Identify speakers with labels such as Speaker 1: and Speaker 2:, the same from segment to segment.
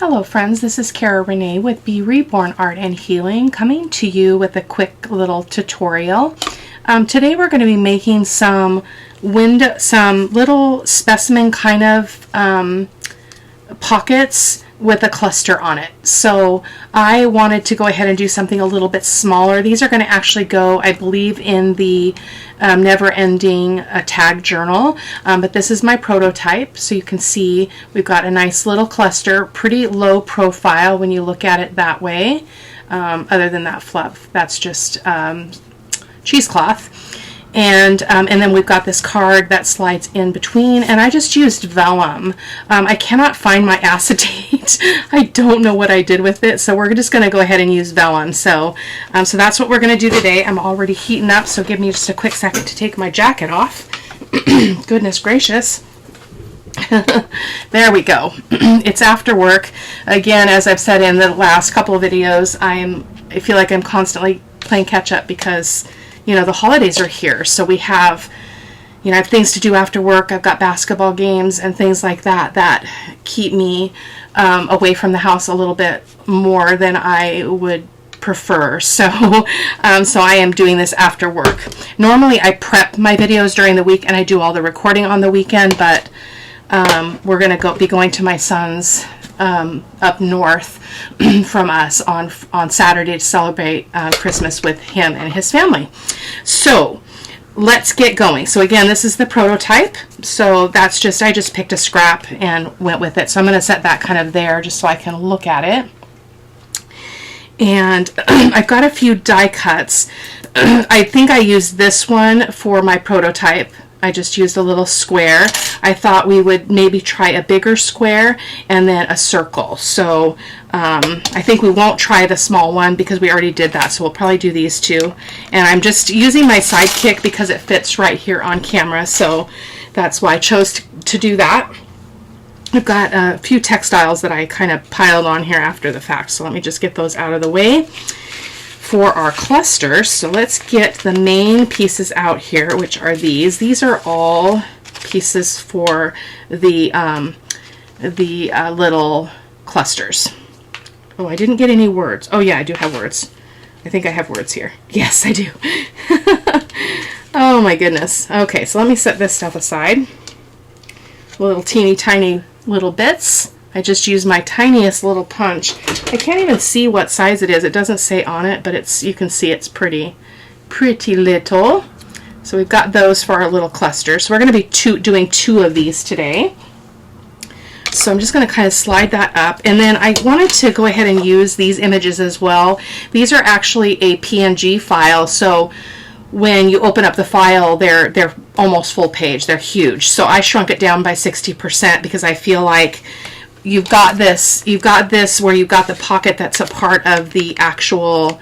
Speaker 1: Hello friends, this is Cara-Renee with B.Reborn Art and Healing, coming to you with a quick little tutorial. Today we're going to be making some little specimen kind of pockets with a cluster on it. So I wanted to go ahead and do something a little bit smaller. These are going to actually go, I believe, in the never-ending tag journal, but this is my prototype. So you can see we've got a nice little cluster, pretty low profile when you look at it that way. Other than that fluff, that's just cheesecloth. And then we've got this card that slides in between, and I just used vellum. I cannot find my acetate. I don't know what I did with it, so we're just going to go ahead and use vellum. So that's what we're going to do today. I'm already heating up, so give me just a quick second to take my jacket off. Goodness gracious. There we go. It's after work. Again, as I've said in the last couple of videos, I feel like I'm constantly playing catch up because the holidays are here, so we have, I have things to do after work. I've got basketball games and things like that keep me away from the house a little bit more than I would prefer. So I am doing this after work. Normally I prep my videos during the week and I do all the recording on the weekend, but we're going to be going to my son's up north from us on Saturday to celebrate Christmas with him and his family. So let's get going. So again, this is the prototype. So that's just, I just picked a scrap and went with it. So I'm going to set that kind of there just so I can look at it. And I've got a few die cuts. I think I used this one for my prototype. I just used a little square. I thought we would maybe try a bigger square and then a circle. So I think we won't try the small one because we already did that. So we'll probably do these two. And I'm just using my sidekick because it fits right here on camera. So that's why I chose to do that. I've got a few textiles that I kind of piled on here after the fact. So let me just get those out of the way for our clusters. So let's get the main pieces out here, which are these. These are all pieces for the little clusters. Oh, I didn't get any words. Oh yeah, I do have words. I think I have words here. Yes, I do. Oh my goodness. Okay, so let me set this stuff aside. Little teeny tiny little bits. I just used my tiniest little punch. I can't even see what size it is. It doesn't say on it, but you can see it's pretty little. So we've got those for our little clusters. So we're going to be doing two of these today. So I'm just going to kind of slide that up. And then I wanted to go ahead and use these images as well. These are actually a PNG file. So when you open up the file, they're almost full page. They're huge. So I shrunk it down by 60% because I feel like you've got this where you've got the pocket that's a part of the actual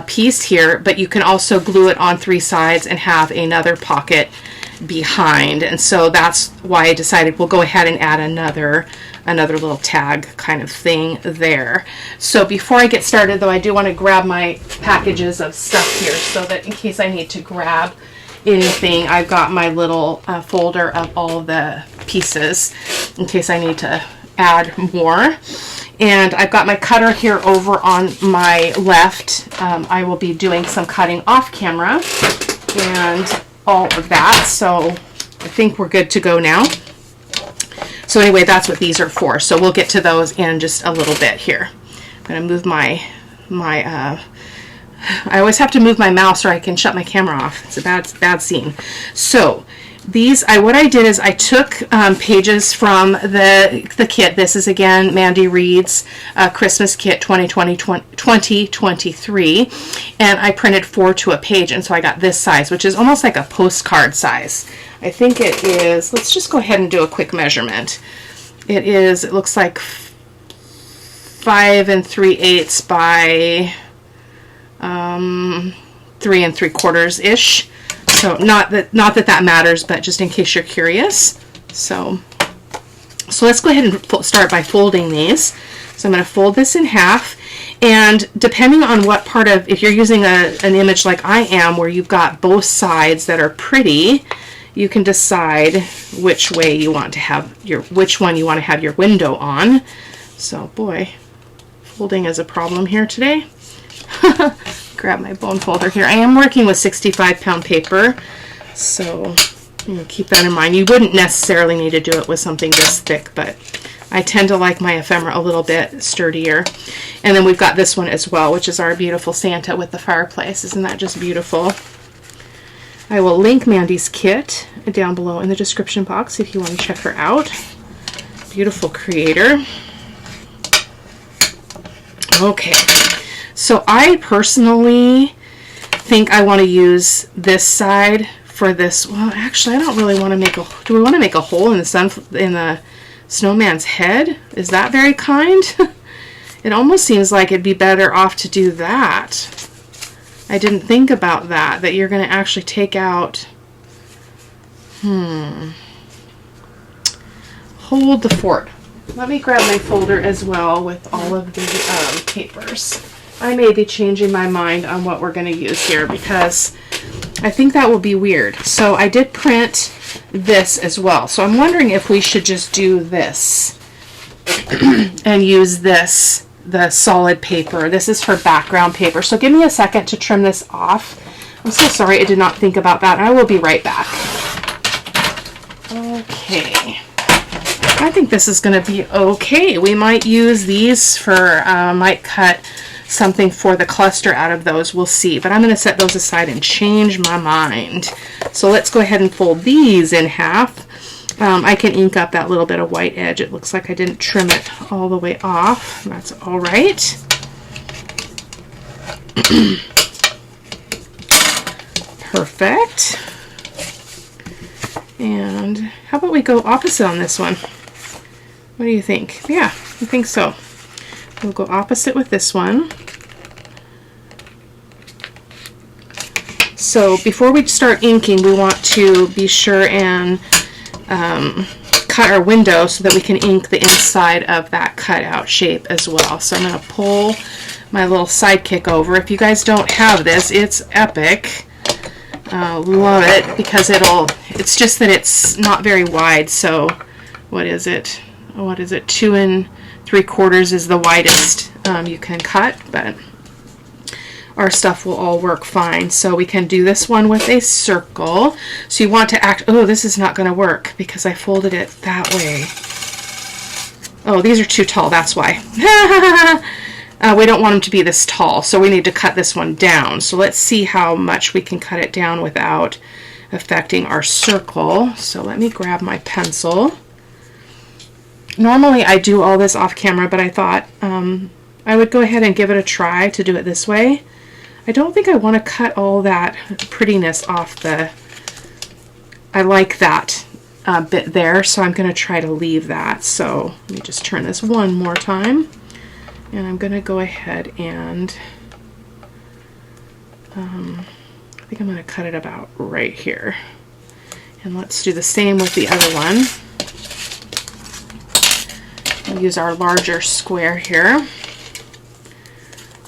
Speaker 1: piece here, but you can also glue it on three sides and have another pocket behind. And so that's why I decided we'll go ahead and add another little tag kind of thing there. So before I get started though, I do want to grab my packages of stuff here so that in case I need to grab anything, I've got my little folder of all the pieces in case I need to add more. And I've got my cutter here over on my left. I will be doing some cutting off camera and all of that, so I think we're good to go now. So anyway, that's what these are for. So we'll get to those in just a little bit here. I'm going to move my I always have to move my mouse or I can shut my camera off. It's a bad scene. So these, what I did is I took pages from the kit. This is again Mandy Reed's Christmas kit 2023, and I printed 4 to a page, and so I got this size, which is almost like a postcard size. I think it is. Let's just go ahead and do a quick measurement. It looks like 5 3/8 by 3 3/4 ish. So not that that matters, but just in case you're curious. So let's go ahead and start by folding these. So I'm going to fold this in half, and depending on what part of, if you're using an image like I am, where you've got both sides that are pretty, you can decide which way you want to have which one you want to have your window on. So boy, folding is a problem here today. Grab my bone folder here. I am working with 65-pound paper, so keep that in mind. You wouldn't necessarily need to do it with something this thick, but I tend to like my ephemera a little bit sturdier. And then we've got this one as well, which is our beautiful Santa with the fireplace. Isn't that just beautiful? I will link Mandy's kit down below in the description box if you want to check her out. Beautiful creator. Okay, so I personally think I want to use this side for this. Well, actually, I don't really want to make a. Do we want to make a hole in the snowman's head? Is that very kind? It almost seems like it'd be better off to do that. I didn't think about that. That you're going to actually take out. Hold the fort. Let me grab my folder as well with all of the papers. I may be changing my mind on what we're going to use here because I think that will be weird. So I did print this as well. So I'm wondering if we should just do this and use this, the solid paper. This is for background paper. So give me a second to trim this off. I'm so sorry I did not think about that. I will be right back. Okay. I think this is going to be okay. We might use these for, might cut something for the cluster out of those. We'll see. But I'm going to set those aside and change my mind. So let's go ahead and fold these in half. I can ink up that little bit of white edge. It looks like I didn't trim it all the way off. That's all right. Perfect. And how about we go opposite on this one? What do you think? Yeah, I think so. We'll go opposite with this one. So before we start inking, we want to be sure and cut our window so that we can ink the inside of that cutout shape as well. So I'm going to pull my little sidekick over. If you guys don't have this, it's epic. Love it because it's just that it's not very wide. So what is it? 2 3/4 is the widest you can cut, but our stuff will all work fine. So we can do this one with a circle. So you want to oh, this is not going to work because I folded it that way. Oh, these are too tall, that's why. We don't want them to be this tall, so we need to cut this one down. So let's see how much we can cut it down without affecting our circle. So let me grab my pencil. Normally I do all this off camera, but I thought I would go ahead and give it a try to do it this way. I don't think I want to cut all that prettiness off the... I like that bit there, so I'm going to try to leave that. So let me just turn this one more time. And I'm going to go ahead and... I think I'm going to cut it about right here. And let's do the same with the other one. We'll use our larger square here.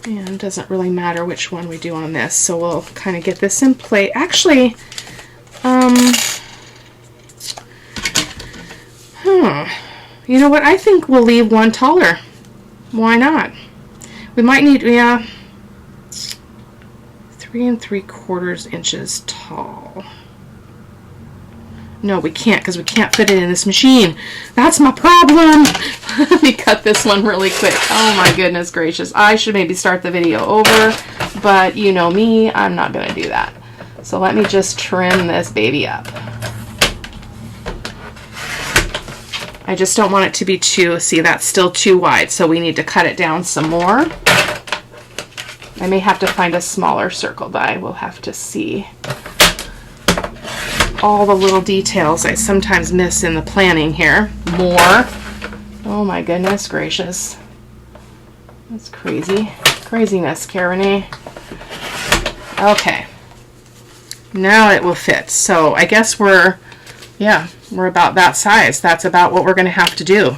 Speaker 1: And it doesn't really matter which one we do on this, so we'll kind of get this in place. Actually, you know what? I think we'll leave one taller. Why not? We might need, 3 3/4 inches tall. No, we can't because we can't fit it in this machine. That's my problem. Let me cut this one really quick. Oh my goodness gracious. I should maybe start the video over, but you know me, I'm not going to do that. So let me just trim this baby up. I just don't want it to be too, see, that's still too wide, so we need to cut it down some more. I may have to find a smaller circle, but I will have to see. All the little details I sometimes miss in the planning here. More. Oh my goodness gracious. That's crazy. Craziness, Cara-Renee. Okay. Now it will fit. So I guess we're about that size. That's about what we're going to have to do.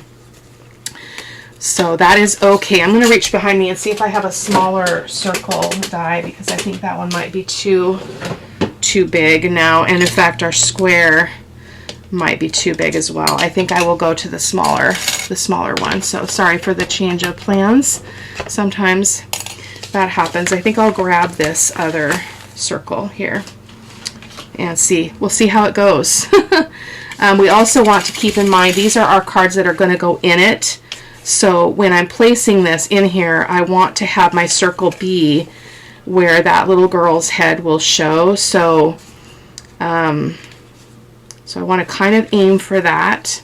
Speaker 1: So that is okay. I'm going to reach behind me and see if I have a smaller circle die because I think that one might be too big now, and in fact our square might be too big as well. I think I will go to the smaller one. So sorry for the change of plans. Sometimes that happens. I think I'll grab this other circle here and see. We'll see how it goes. We also want to keep in mind these are our cards that are going to go in it. So when I'm placing this in here, I want to have my circle be where that little girl's head will show. So so I want to kind of aim for that.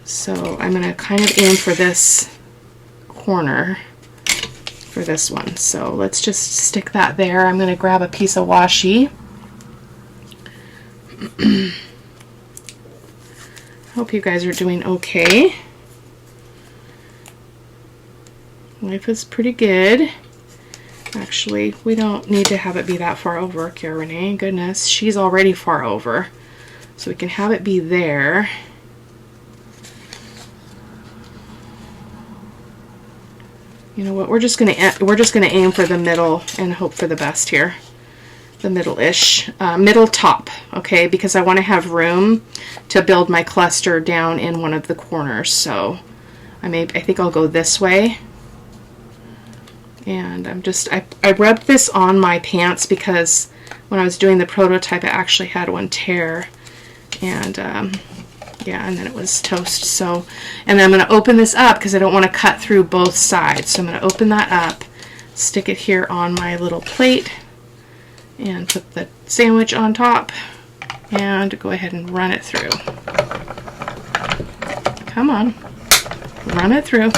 Speaker 1: So I'm going to kind of aim for this corner for this one. So let's just stick that there. I'm going to grab a piece of washi. Hope you guys are doing okay. Life is pretty good. Actually, we don't need to have it be that far over, Cara-Renee. Goodness, she's already far over. So we can have it be there. You know what? We're just gonna aim for the middle and hope for the best here. The middle-ish, middle top, okay? Because I want to have room to build my cluster down in one of the corners. So I think I'll go this way. And I rubbed this on my pants because when I was doing the prototype, I actually had one tear. And yeah, and then it was toast. So, and then I'm going to open this up because I don't want to cut through both sides. So I'm going to open that up, stick it here on my little plate, and put the sandwich on top, and go ahead and run it through. Come on, run it through.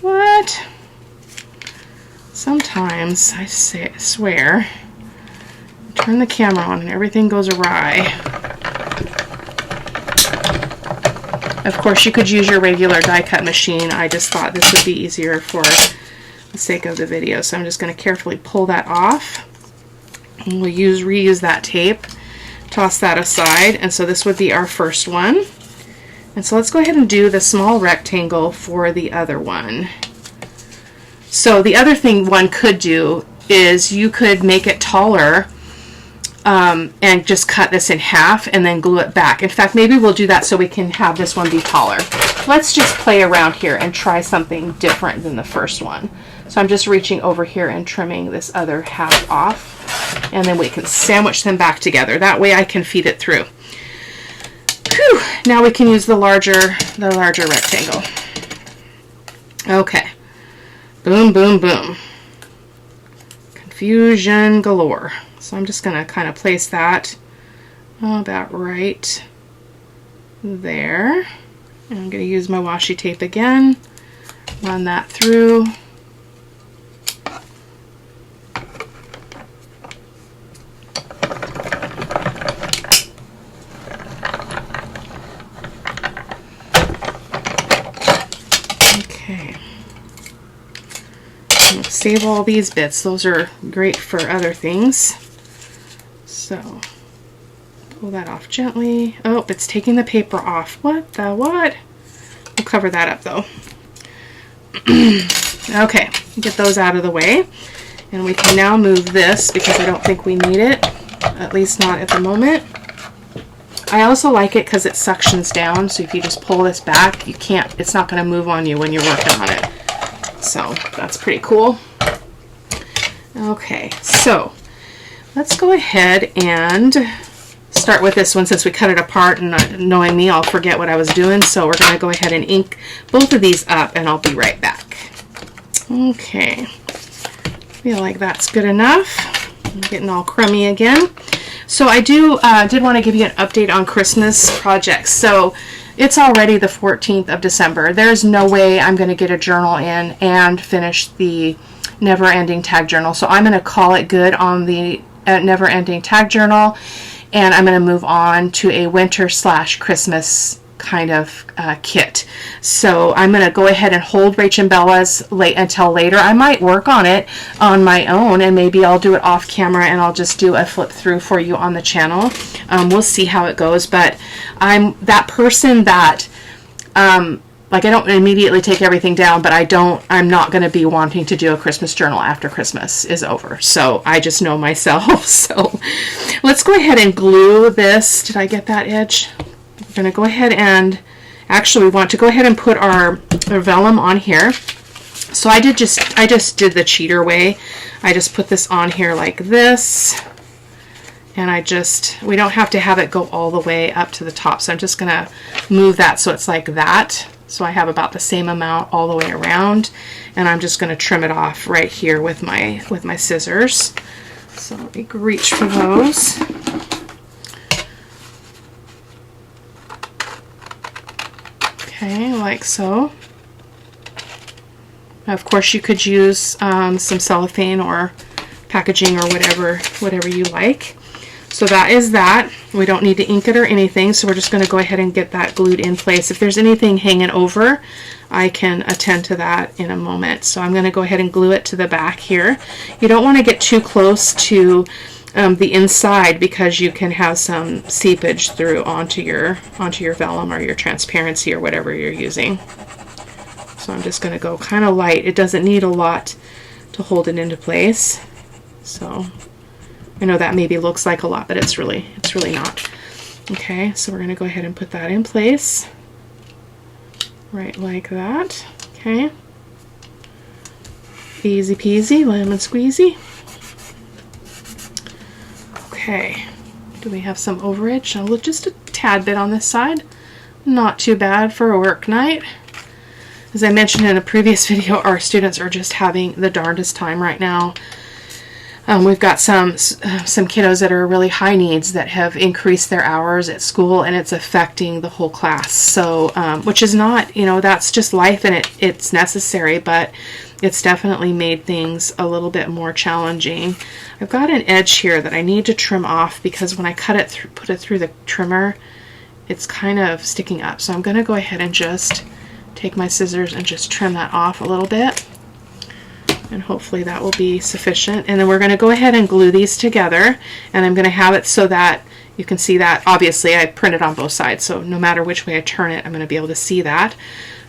Speaker 1: What? Sometimes, I swear, turn the camera on and everything goes awry. Of course, you could use your regular die cut machine. I just thought this would be easier for the sake of the video. So I'm just going to carefully pull that off. And we'll reuse that tape, toss that aside. And so this would be our first one. And so let's go ahead and do the small rectangle for the other one. So the other thing one could do is you could make it taller and just cut this in half and then glue it back. In fact, maybe we'll do that so we can have this one be taller. Let's just play around here and try something different than the first one. So I'm just reaching over here and trimming this other half off, and then we can sandwich them back together. That way I can feed it through. Whew. Now we can use the larger rectangle. Okay. Boom, boom, boom. Confusion galore. So I'm just going to kind of place that about right there. And I'm going to use my washi tape again, run that through. Okay. I'm going to save all these bits. Those are great for other things. So, pull that off gently. Oh, it's taking the paper off. What the what? We'll cover that up though. Okay, get those out of the way. And we can now move this because I don't think we need it, at least not at the moment. I also like it because it suctions down, so if you just pull this back, it's not going to move on you when you're working on it. So, that's pretty cool. Okay, so let's go ahead and start with this one since we cut it apart, and knowing me, I'll forget what I was doing. So we're going to go ahead and ink both of these up, and I'll be right back. Okay, feel like that's good enough. I'm getting all crummy again. So I did want to give you an update on Christmas projects. So it's already the 14th of December. There's no way I'm going to get a journal in and finish the Never Ending Tag Journal. So I'm going to call it good on the Never Ending Tag Journal, and I'm going to move on to a winter/Christmas kind of kit. So I'm going to go ahead and hold Rach and Bella's until later. I might work on it on my own, and maybe I'll do it off camera and I'll just do a flip through for you on the channel. We'll see how it goes, but I'm that person that like I don't immediately take everything down, but I'm not going to be wanting to do a Christmas journal after Christmas is over. So I just know myself. So let's go ahead and glue this. Did I get that edge? We're going to go ahead and actually we want to go ahead and put our vellum on here. So I just did the cheater way. I just put this on here like this. And we don't have to have it go all the way up to the top. So I'm just going to move that so it's like that. So I have about the same amount all the way around. And I'm just going to trim it off right here with my scissors. So let me reach for those. Okay, like so. Of course, you could use some cellophane or packaging or whatever you like. So that is that. We don't need to ink it or anything, so we're just going to go ahead and get that glued in place. If there's anything hanging over, I can attend to that in a moment. So I'm going to go ahead and glue it to the back here. You don't want to get too close to the inside because you can have some seepage through onto your vellum or your transparency or whatever you're using. So I'm just going to go kind of light. It doesn't need a lot to hold it into place. So I know that maybe looks like a lot, but it's really not. Okay, so we're going to go ahead and put that in place. Right like that. Okay. Easy peasy, lemon squeezy. Okay. Do we have some overage? I'll look just a tad bit on this side. Not too bad for a work night. As I mentioned in a previous video, our students are just having the darndest time right now. We've got some kiddos that are really high needs that have increased their hours at school, and it's affecting the whole class. So, which is not, that's just life, and it's necessary, but it's definitely made things a little bit more challenging. I've got an edge here that I need to trim off because when I put it through the trimmer, it's kind of sticking up. So I'm going to go ahead and just take my scissors and just trim that off a little bit. And hopefully that will be sufficient. And then we're going to go ahead and glue these together. And I'm going to have it so that you can see that. Obviously, I printed on both sides, so no matter which way I turn it, I'm going to be able to see that.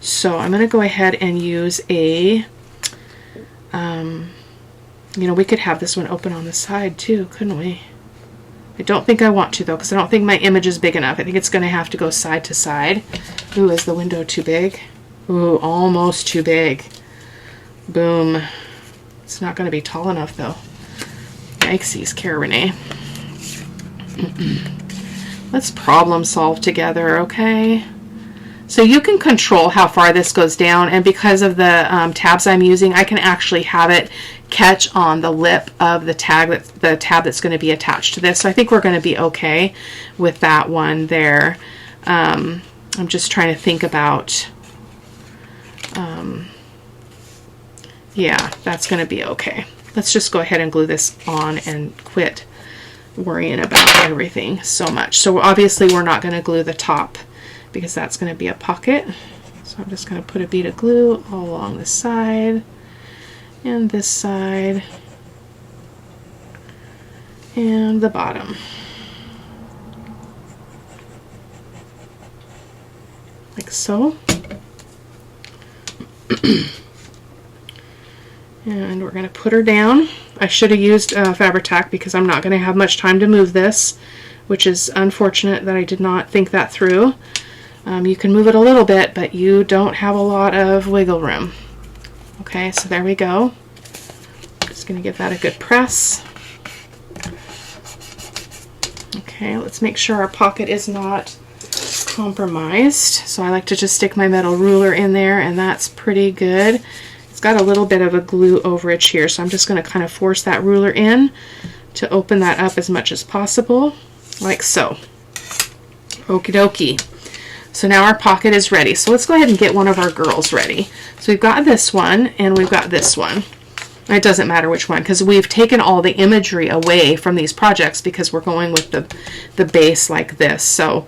Speaker 1: So I'm going to go ahead and use a, we could have this one open on the side too, couldn't we? I don't think I want to though, because I don't think my image is big enough. I think it's going to have to go side to side. Ooh, is the window too big? Ooh, almost too big. Boom. It's not going to be tall enough though. Yikesies, Cara-Renee. Let's problem solve together, okay? So you can control how far this goes down, and because of the tabs I'm using, I can actually have it catch on the lip of the tab that's going to be attached to this. So I think we're going to be okay with that one there. I'm just trying to think about, yeah, that's going to be okay. Let's just go ahead and glue this on and quit worrying about everything so much. So obviously we're not going to glue the top because that's going to be a pocket. So I'm just going to put a bead of glue all along this side and this side and the bottom. Like so. And we're going to put her down. I should have used Fabri-Tac because I'm not going to have much time to move this, which is unfortunate that I did not think that through. You can move it a little bit, but you don't have a lot of wiggle room. Okay, so there we go. Just going to give that a good press. Okay, let's make sure our pocket is not compromised. So I like to just stick my metal ruler in there, and that's pretty good. It's got a little bit of a glue overage here, so I'm just going to kind of force that ruler in to open that up as much as possible, like so. Okie dokie. So now our pocket is ready. So let's go ahead and get one of our girls ready. So we've got this one and we've got this one. It doesn't matter which one because we've taken all the imagery away from these projects because we're going with the base like this. So,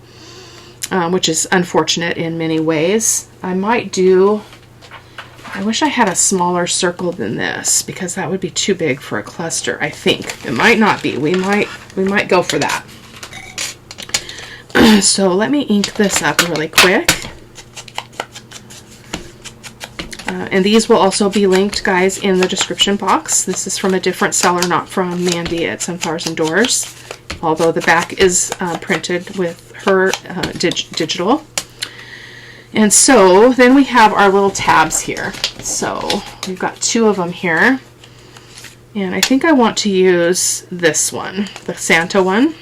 Speaker 1: which is unfortunate in many ways. I wish I had a smaller circle than this because that would be too big for a cluster, I think. It might not be. We might go for that. So let me ink this up really quick. And these will also be linked, guys, in the description box. This is from a different seller, not from Mandy at Sunflowers and Doors, although the back is printed with her digital. And so then we have our little tabs here. So we've got 2 of them here. And I think I want to use this one, the Santa one.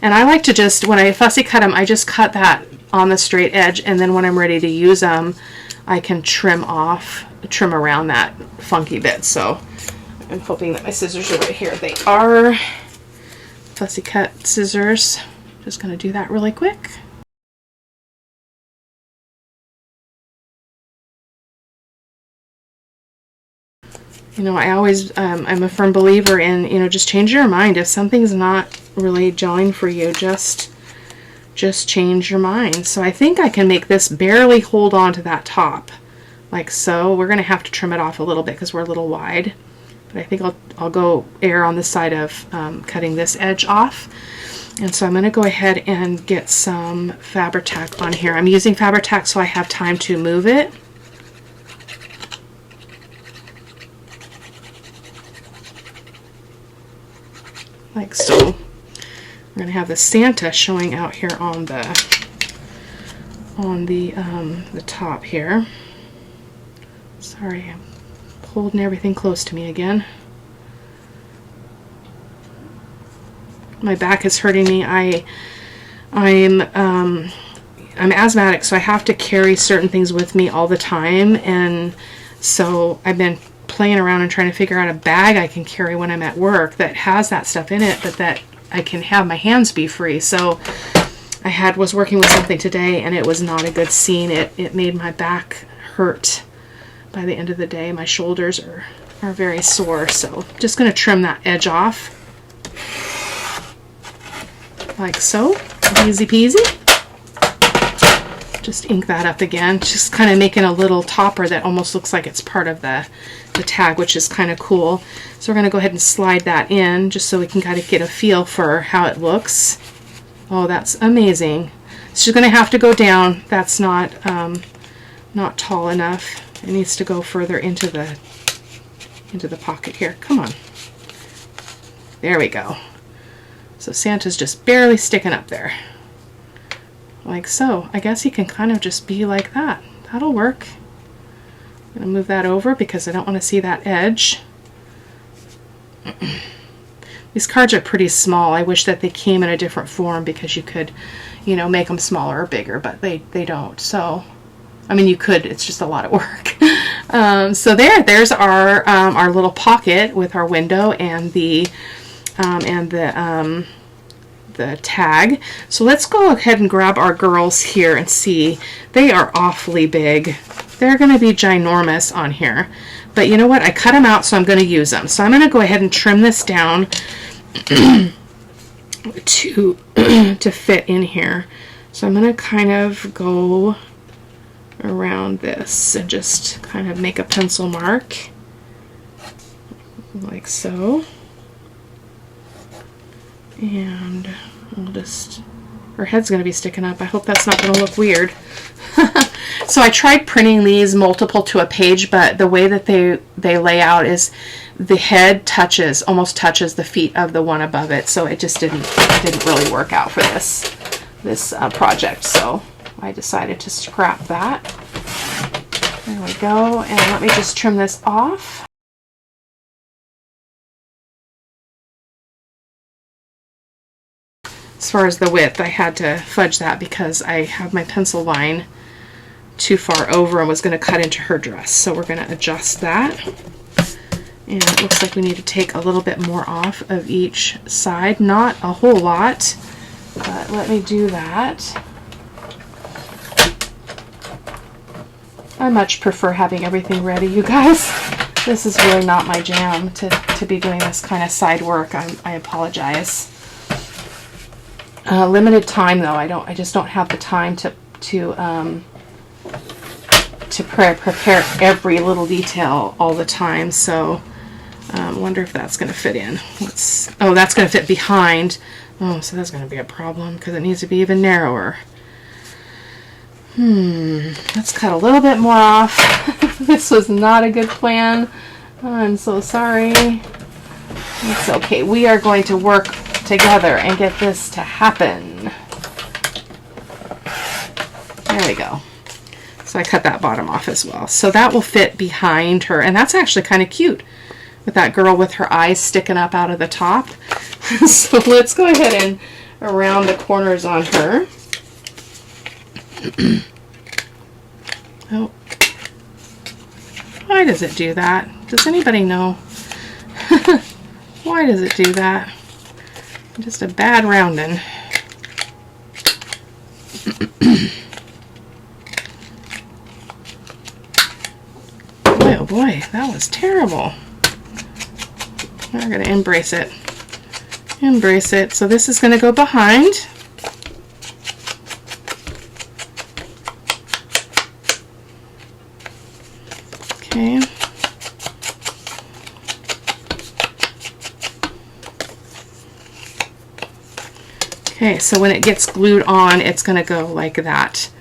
Speaker 1: And I like to just, when I fussy cut them, I just cut that on the straight edge, and then when I'm ready to use them, I can trim around that funky bit. So I'm hoping that my scissors are right here. They are fussy cut scissors. Just going to do that really quick. You know, I always, I'm a firm believer in, you know, just change your mind. If something's not really gelling for you, just change your mind. So I think I can make this barely hold on to that top, like so. We're going to have to trim it off a little bit because we're a little wide. But I think I'll go err on the side of cutting this edge off. And so I'm going to go ahead and get some Fabri-Tac on here. I'm using Fabri-Tac so I have time to move it. Like so. We're going to have the Santa showing out here on the top here. Sorry, I'm holding everything close to me again. My back is hurting me. I'm asthmatic, so I have to carry certain things with me all the time, and so I've been playing around and trying to figure out a bag I can carry when I'm at work that has that stuff in it, but that I can have my hands be free. So I was working with something today, and it was not a good scene. It made my back hurt by the end of the day. My shoulders are very sore, so just going to trim that edge off like so. Easy peasy. Just ink that up again, just kind of making a little topper that almost looks like it's part of the tag, which is kind of cool. So we're going to go ahead and slide that in just so we can kind of get a feel for how it looks. Oh, that's amazing. It's just going to have to go down. That's not tall enough. It needs to go further into the pocket here. Come on. There we go. So Santa's just barely sticking up there. Like so. I guess he can kind of just be like that. That'll work. I'm going to move that over because I don't want to see that edge. These cards are pretty small. I wish that they came in a different form because you could, you know, make them smaller or bigger, but they don't. So, I mean, you could. It's just a lot of work. So there's our little pocket with our window and the tag. So let's go ahead and grab our girls here and see. They are awfully big. They're going to be ginormous on here. But you know what? I cut them out, so I'm going to use them. So I'm going to go ahead and trim this down to fit in here. So I'm going to kind of go around this and just kind of make a pencil mark like so. And we'll just, her head's going to be sticking up. I hope that's not going to look weird. So I tried printing these multiple to a page, but the way that they lay out is the head almost touches the feet of the one above it. So it just didn't really work out for this project. So I decided to scrap that. There we go. And let me just trim this off. As far as the width, I had to fudge that because I have my pencil line too far over and was going to cut into her dress. So we're going to adjust that. And it looks like we need to take a little bit more off of each side. Not a whole lot, but let me do that. I much prefer having everything ready, you guys. This is really not my jam to be doing this kind of side work. I apologize. Limited time though. I just don't have the time to prepare every little detail all the time. So wonder if that's going to fit in. Oh, that's going to fit behind. Oh, so that's going to be a problem because it needs to be even narrower. Let's cut a little bit more off. This was not a good plan. I'm so sorry. It's okay. We are going to work together and get this to happen. There we go. So I cut that bottom off as well. So that will fit behind her. And that's actually kind of cute with that girl with her eyes sticking up out of the top. So let's go ahead and around the corners on her. Oh, why does it do that? Does anybody know? Why does it do that? Just a bad rounding. Boy, oh boy, that was terrible. We're going to embrace it. Embrace it. So this is going to go behind. Okay. Okay, so when it gets glued on, it's going to go like that.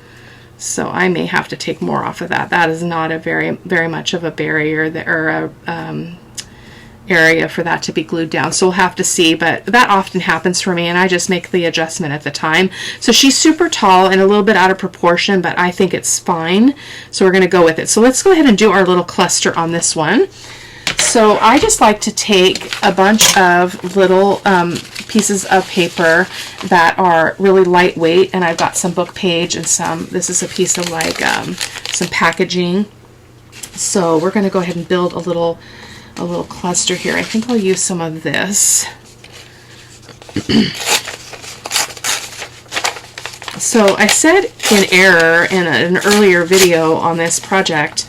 Speaker 1: So I may have to take more off of that. That is not a very much of a barrier there, or a area for that to be glued down. So we'll have to see, but that often happens for me, and I just make the adjustment at the time. So she's super tall and a little bit out of proportion, but I think it's fine. So we're going to go with it. So let's go ahead and do our little cluster on this one. So I just like to take a bunch of little pieces of paper that are really lightweight, and I've got some book page and some, this is a piece of like some packaging. So we're going to go ahead and build a little cluster here. I think I'll use some of this. So I said in error in an earlier video on this project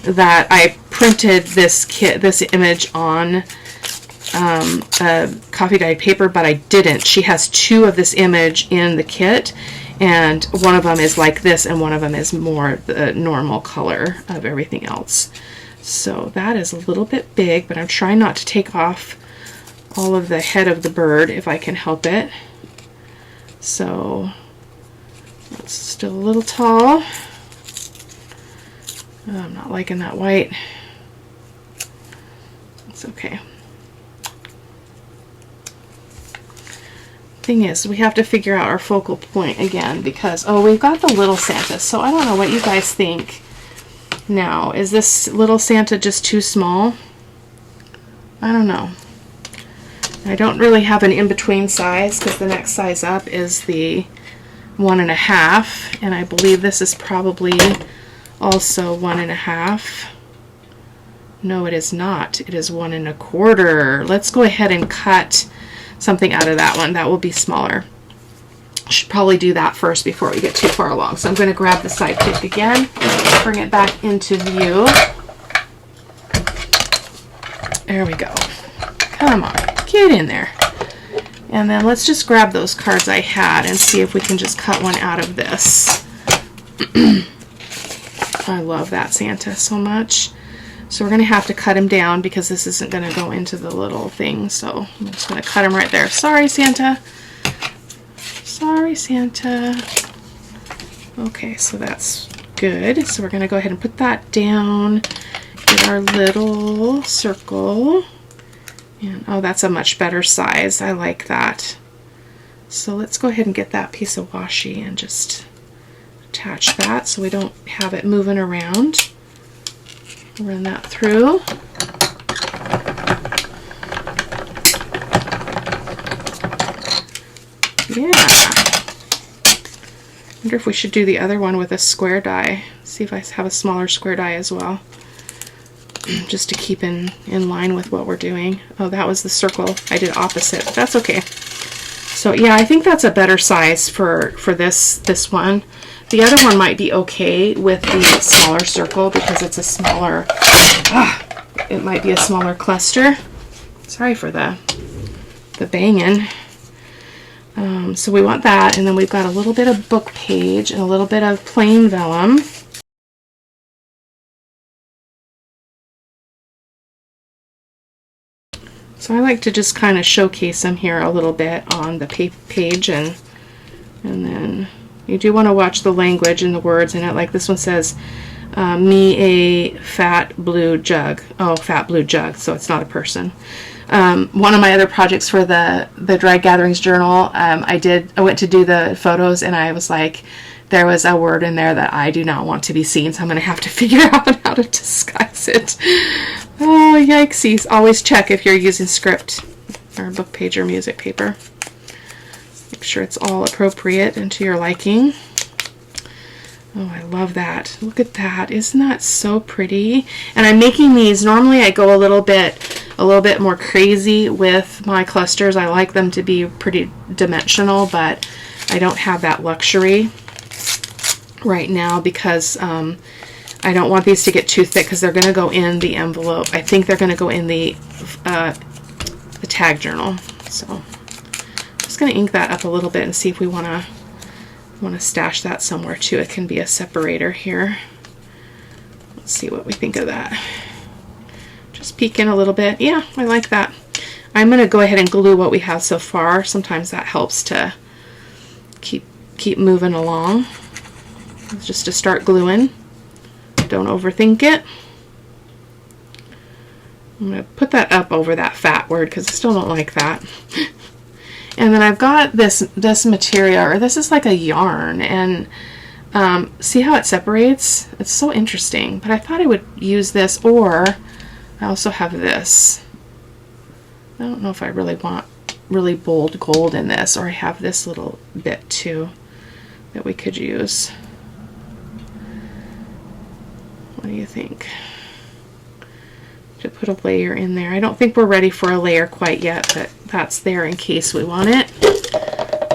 Speaker 1: that I printed this image on a coffee dyed paper, but I didn't. She has two of this image in the kit, and one of them is like this and one of them is more the normal color of everything else. So that is a little bit big, but I'm trying not to take off all of the head of the bird if I can help it. So that's still a little tall. Oh, I'm not liking that white. It's okay. Thing is, we have to figure out our focal point again because, oh, we've got the little Santa. So I don't know what you guys think. Now, is this little Santa just too small? I don't know. I don't really have an in-between size because the next size up is the 1.5, and I believe this is probably also 1.5. No, it is not. It is 1.25. Let's go ahead and cut something out of that one. That will be smaller. Should probably do that first before we get too far along. So I'm going to grab the side pick again, bring it back into view. There we go. Come on, get in there. And then let's just grab those cards I had and see if we can just cut one out of this. I love that Santa so much. So we're going to have to cut him down because this isn't going to go into the little thing. So I'm just going to cut him right there. Sorry, Santa. Sorry, Santa. Okay, so that's good. So we're going to go ahead and put that down. Get our little circle. And oh, that's a much better size. I like that. So let's go ahead and get that piece of washi and just attach that so we don't have it moving around. Run that through. Yeah. Wonder if we should do the other one with a square die. See if I have a smaller square die as well. Just to keep in line with what we're doing. Oh, that was the circle. I did opposite. That's okay. So yeah, I think that's a better size for this one. The other one might be okay with the smaller circle because it's a smaller, it might be a smaller cluster. Sorry for the banging. So we want that, and then we've got a little bit of book page and a little bit of plain vellum. So I like to just kind of showcase them here a little bit on the page, and then You do want to watch the language and the words in it. Like this one says, me a fat blue jug. Oh, fat blue jug, so it's not a person. One of my other projects for the Dry Gatherings journal, I went to do the photos, and I was like, there was a word in there that I do not want to be seen, so I'm going to have to figure out how to disguise it. Oh, yikesies. Always check if you're using script or book page or music paper. Make sure it's all appropriate and to your liking. Oh, I love that. Look at that. Isn't that so pretty? And I'm making these, normally I go a little bit more crazy with my clusters. I like them to be pretty dimensional, but I don't have that luxury right now because I don't want these to get too thick because they're going to go in the envelope. I think they're going to go in the tag journal. So I'm just going to ink that up a little bit and see if we want to stash that somewhere too. It can be a separator here. Let's see what we think of that. Just peek in a little bit. Yeah, I like that. I'm going to go ahead and glue what we have so far. Sometimes that helps to keep moving along. Just to start gluing. Don't overthink it. I'm going to put that up over that fat word because I still don't like that. And then I've got this material, or this is like a yarn, and see how it separates? It's so interesting, but I thought I would use this, or I also have this. I don't know if I really want really bold gold in this, or I have this little bit too that we could use. What do you think? To put a layer in there. I don't think we're ready for a layer quite yet, but that's there in case we want it.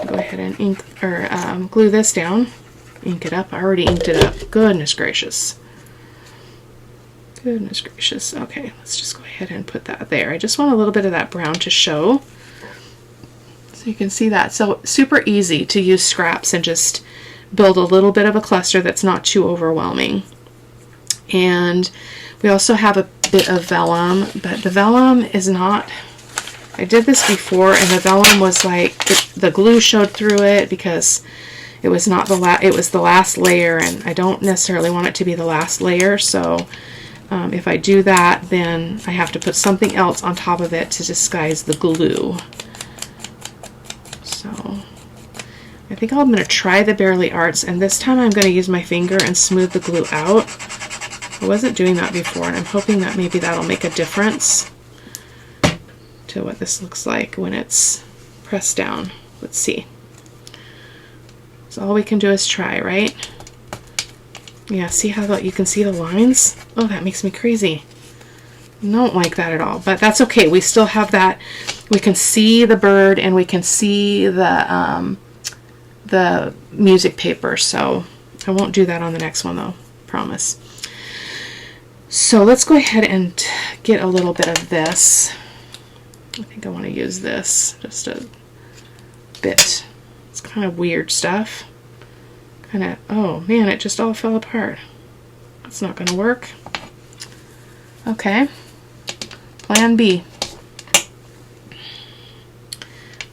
Speaker 1: Go ahead and ink or glue this down. Ink it up. I already inked it up. Goodness gracious. Goodness gracious. Okay, let's just go ahead and put that there. I just want a little bit of that brown to show. So you can see that. So super easy to use scraps and just build a little bit of a cluster that's not too overwhelming. And we also have a bit of vellum, but the vellum is not, I did this before and the vellum was like, the glue showed through it because it was not it was the last layer, and I don't necessarily want it to be the last layer, so if I do that, then I have to put something else on top of it to disguise the glue. So I think I'm going to try the Bearly Arts, and this time I'm going to use my finger and smooth the glue out. I wasn't doing that before, and I'm hoping that maybe that'll make a difference to what this looks like when it's pressed down. Let's see. So all we can do is try, right? Yeah, see how you can see the lines? Oh, that makes me crazy. I don't like that at all, but that's okay. We still have that. We can see the bird and we can see the music paper, so I won't do that on the next one though, promise. So let's go ahead and get a little bit of this. I think I want to use this just a bit. It's kind of weird stuff. Kind of, oh man, it just all fell apart. That's not going to work. Okay, plan B.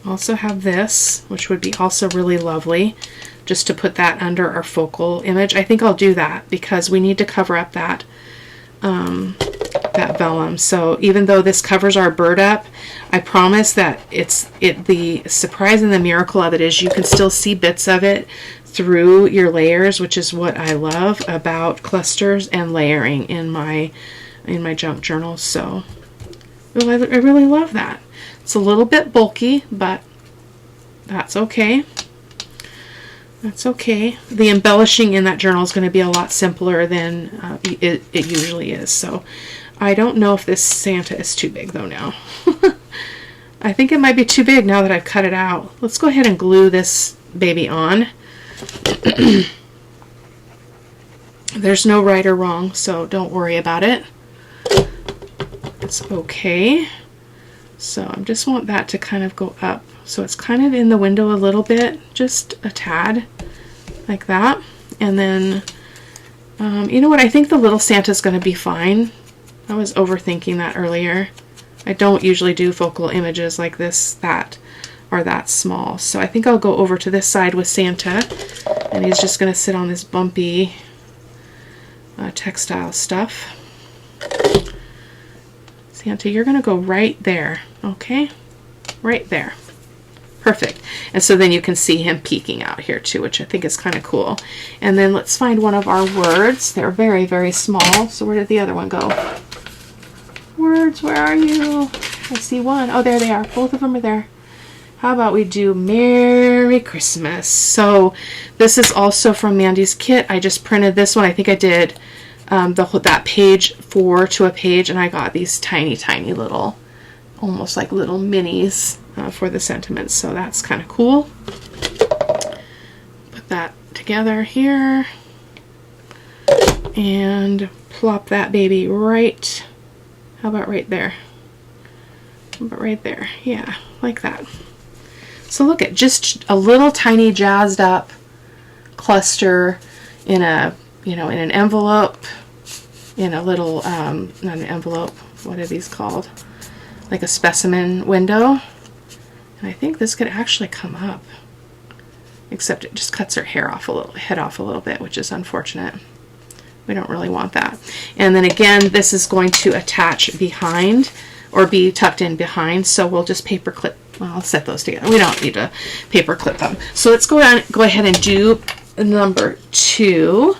Speaker 1: Also have this, which would be also really lovely, just to put that under our focal image. I think I'll do that because we need to cover up that that vellum. So even though this covers our bird up, I promise that the surprise and the miracle of it is you can still see bits of it through your layers, which is what I love about clusters and layering in my junk journal. So I really love that. It's a little bit bulky, but that's okay. That's okay. The embellishing in that journal is going to be a lot simpler than it usually is. So I don't know if this Santa is too big though now. I think it might be too big now that I've cut it out. Let's go ahead and glue this baby on. There's no right or wrong, so don't worry about it. It's okay. So I just want that to kind of go up. So it's kind of in the window a little bit, just a tad, like that. And then, you know what, I think the little Santa's going to be fine. I was overthinking that earlier. I don't usually do focal images like this, that, or that small. So I think I'll go over to this side with Santa And he's just going to sit on this bumpy textile stuff. Santa, you're going to go right there, okay? Right there. Perfect. And so then you can see him peeking out here too, which I think is kind of cool. And then let's find one of our words. They're very, very small. So where did the other one go? Words, where are you? I see one. Oh, there they are. Both of them are there. How about we do Merry Christmas? So this is also from Mandy's kit. I just printed this one. I think I did that page 4 to a page, and I got these tiny, tiny little, almost like little minis for the sentiments. So that's kind of cool. Put that together here and plop that baby right. How about right there? How about right there? Yeah, like that. So look at just a little tiny jazzed up cluster in a, in an envelope, in a little, not an envelope, what are these called? Like a specimen window. And I think this could actually come up, except it just cuts her head off a little bit, which is unfortunate. We don't really want that. And then again, this is going to attach behind or be tucked in behind, so we'll just paper clip. Well, I'll set those together. We don't need to paper clip them. So let's go ahead and do number 2.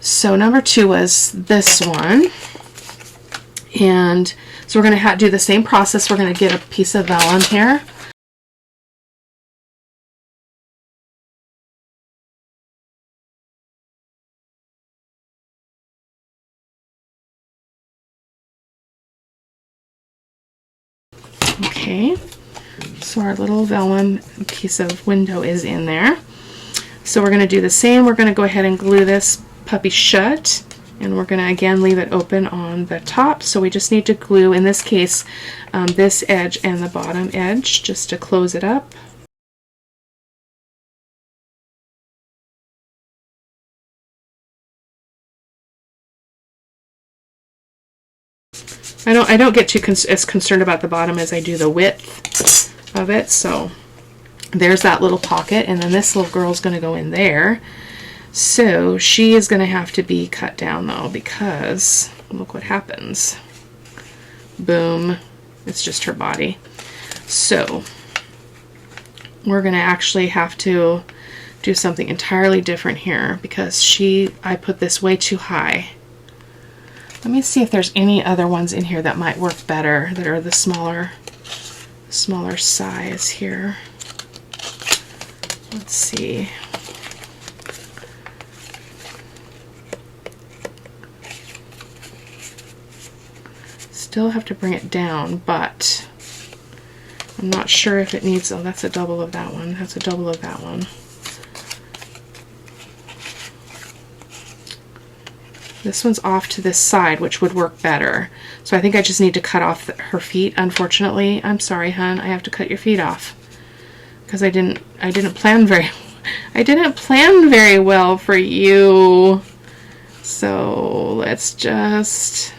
Speaker 1: So number 2 was this one. And so we're going to do the same process. We're going to get a piece of vellum here. Okay, so our little vellum piece of window is in there. So we're going to do the same. We're going to go ahead and glue this puppy shut, and we're going to again leave it open on the top. So we just need to glue, in this case, this edge and the bottom edge just to close it up. I don't get too as concerned about the bottom as I do the width of it. So there's that little pocket, and then this little girl's going to go in there. So she is going to have to be cut down though, because look what happens. Boom. It's just her body. So we're going to actually have to do something entirely different here, because I put this way too high. Let me see if there's any other ones in here that might work better, that are the smaller size here. Let's see. Still have to bring it down, but I'm not sure if it needs, oh, that's a double of that one. That's a double of that one. This one's off to this side, which would work better. So I think I just need to cut off her feet, unfortunately. I'm sorry, hon. I have to cut your feet off, because I didn't plan very well for you. So let's just,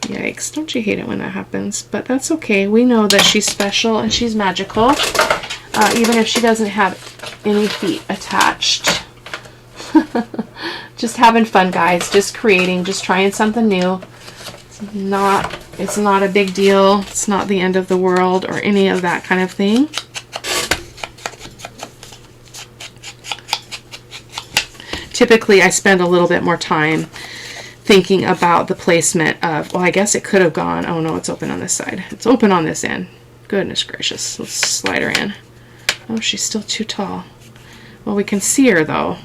Speaker 1: yikes, don't you hate it when that happens? But that's okay. We know that she's special and she's magical, even if she doesn't have any feet attached. Just having fun, guys. Just creating, just trying something new. It's not a big deal. It's not the end of the world or any of that kind of thing. Typically, I spend a little bit more time thinking about the placement of, well, I guess it could have gone, oh no, it's open on this side. It's open on this end. Goodness gracious. Let's slide her in. Oh, she's still too tall. Well, we can see her though.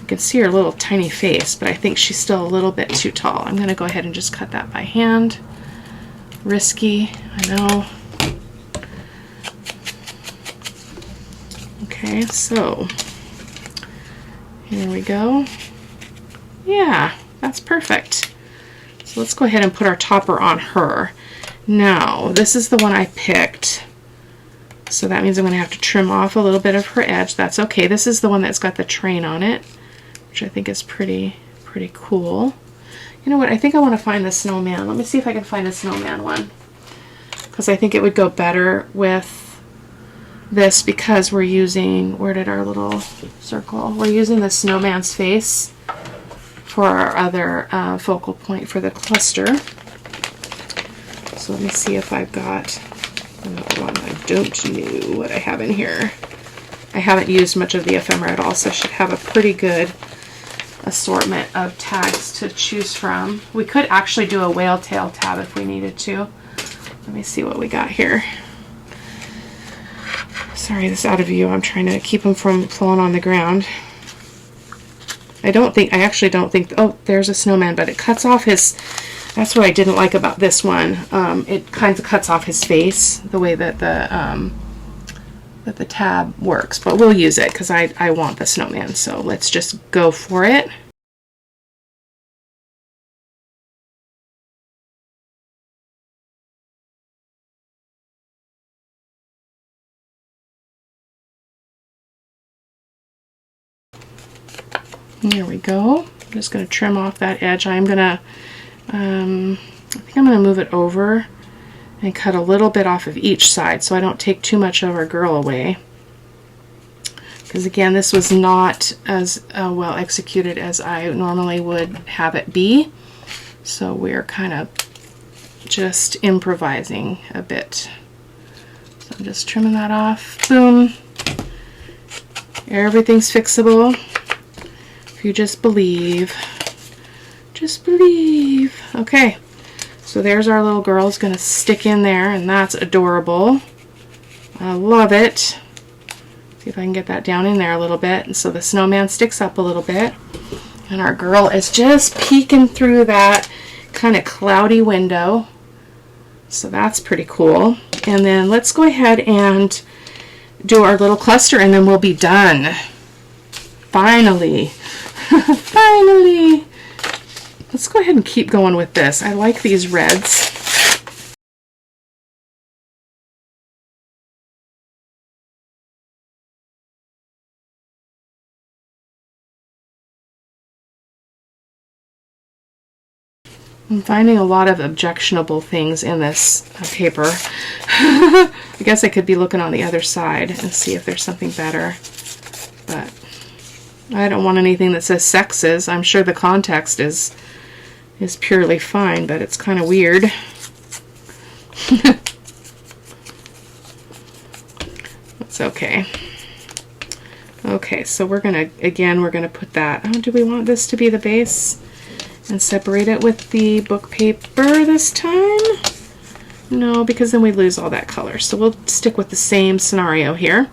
Speaker 1: You can see her little tiny face, but I think she's still a little bit too tall. I'm going to go ahead and just cut that by hand. Risky, I know. Okay, so here we go. Yeah, that's perfect. So let's go ahead and put our topper on her. Now, this is the one I picked. So that means I'm going to have to trim off a little bit of her edge. That's okay. This is the one that's got the train on it, which I think is pretty cool. You know what? I think I want to find the snowman. Let me see if I can find a snowman one, because I think it would go better with this because we're using, where did our little circle? We're using the snowman's face for our other focal point for the cluster. So let me see if I've got another one. I don't know what I have in here. I haven't used much of the ephemera at all, so I should have a pretty good assortment of tags to choose from. We could actually do a whale tail tab if we needed to. Let me see what we got here. Sorry, this is out of view. I'm trying to keep them from falling on the ground. I actually don't think, oh, there's a snowman, but it cuts off his, that's what I didn't like about this one. It kind of cuts off his face, the way that the tab works, but we'll use it because I want the snowman, so let's just go for it. There we go. I'm just going to trim off that edge. I'm going to, I think I'm going to move it over and cut a little bit off of each side so I don't take too much of our girl away. Because again, this was not as well executed as I normally would have it be. So we're kind of just improvising a bit. So I'm just trimming that off. Boom. Everything's fixable. If you just believe. Just believe. Okay. So there's our little girl. It's going to stick in there, and that's adorable. I love it. See if I can get that down in there a little bit. And so the snowman sticks up a little bit. And our girl is just peeking through that kind of cloudy window. So that's pretty cool. And then let's go ahead and do our little cluster, and then we'll be done. Finally. Finally. Let's go ahead and keep going with this. I like these reds. I'm finding a lot of objectionable things in this paper. I guess I could be looking on the other side and see if there's something better. But I don't want anything that says sexes. I'm sure the context is purely fine, but it's kind of weird. That's okay. Okay, so we're gonna put that, oh, do we want this to be the base and separate it with the book paper this time? No, because then we lose all that color. So we'll stick with the same scenario here.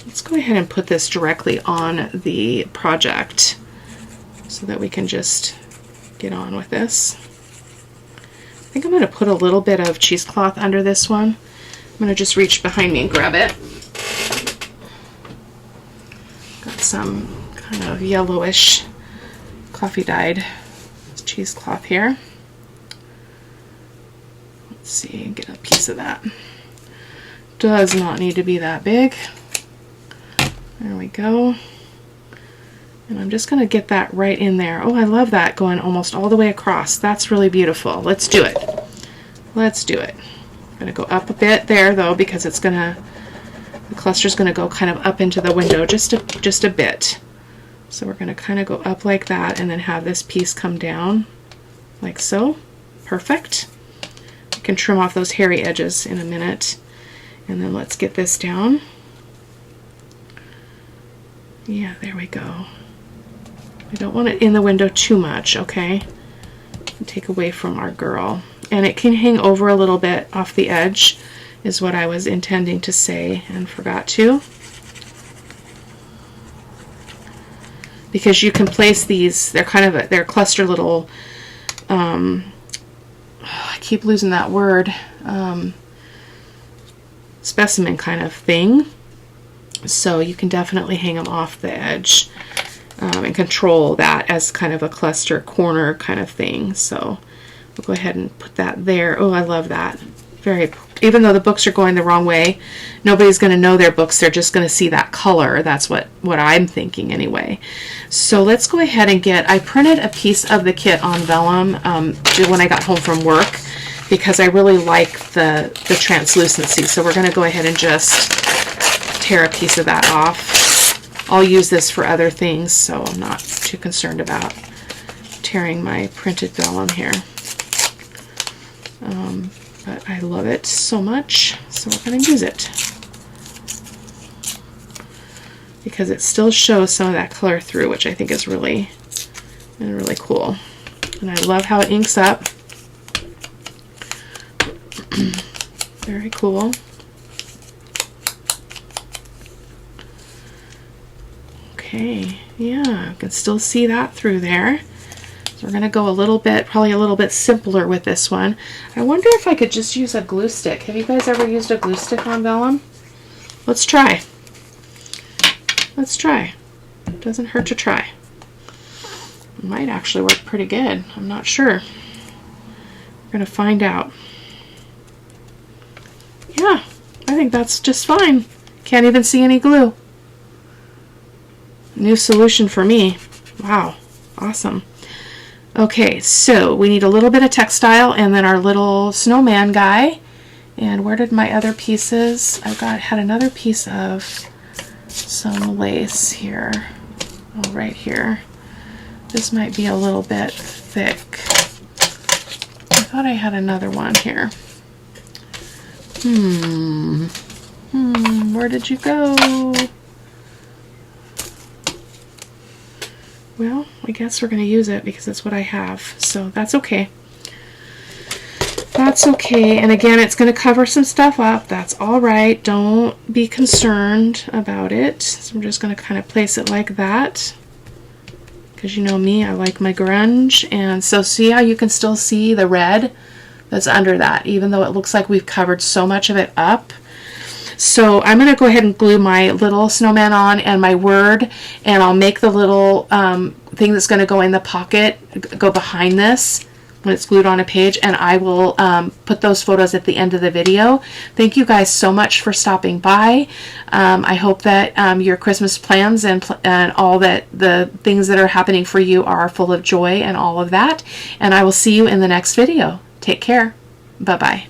Speaker 1: Let's go ahead and put this directly on the project so that we can just get on with this. I think I'm going to put a little bit of cheesecloth under this one. I'm going to just reach behind me and grab it. Got some kind of yellowish coffee dyed cheesecloth here. Let's see, get a piece of that. Does not need to be that big. There we go. And I'm just going to get that right in there. Oh, I love that going almost all the way across. That's really beautiful. Let's do it. Let's do it. I'm going to go up a bit there though, because it's going to, the cluster's going to go kind of up into the window just a bit. So we're going to kind of go up like that and then have this piece come down like so. Perfect. I can trim off those hairy edges in a minute. And then let's get this down. Yeah, there we go. I don't want it in the window too much, okay? Take away from our girl. And it can hang over a little bit off the edge, is what I was intending to say and forgot to. Because you can place these, they're kind of they're cluster little, I keep losing that word, specimen kind of thing. So you can definitely hang them off the edge and control that as kind of a cluster corner kind of thing. So we'll go ahead and put that there. Oh, I love that. Very, even though the books are going the wrong way, nobody's going to know their books. They're just going to see that color. That's what I'm thinking anyway. So let's go ahead and I printed a piece of the kit on vellum when I got home from work, because I really like the translucency. So we're going to go ahead and just tear a piece of that off. I'll use this for other things, so I'm not too concerned about tearing my printed vellum here. But I love it so much, so we're going to use it because it still shows some of that color through, which I think is really cool. And I love how it inks up. Very cool. Okay, yeah, I can still see that through there. So we're going to go a little bit, probably a little bit simpler with this one. I wonder if I could just use a glue stick. Have you guys ever used a glue stick on vellum? Let's try. Let's try. Doesn't hurt to try. It might actually work pretty good. I'm not sure. We're going to find out. Yeah, I think that's just fine. Can't even see any glue. New solution for me. Wow, awesome. Okay, so we need a little bit of textile and then our little snowman guy. And where did my other pieces? Had another piece of some lace here. Oh, right here. This might be a little bit thick. I thought I had another one here. Where did you go? Well, I guess we're going to use it because it's what I have, so that's okay. That's okay, and again, it's going to cover some stuff up. That's all right. Don't be concerned about it. So I'm just going to kind of place it like that because you know me, I like my grunge. And so see how you can still see the red that's under that, even though it looks like we've covered so much of it up. So I'm going to go ahead and glue my little snowman on and my word, and I'll make the little thing that's going to go in the pocket go behind this when it's glued on a page, and I will put those photos at the end of the video. Thank you guys so much for stopping by. I hope that your Christmas plans and all that the things that are happening for you are full of joy and all of that, and I will see you in the next video. Take care. Bye-bye.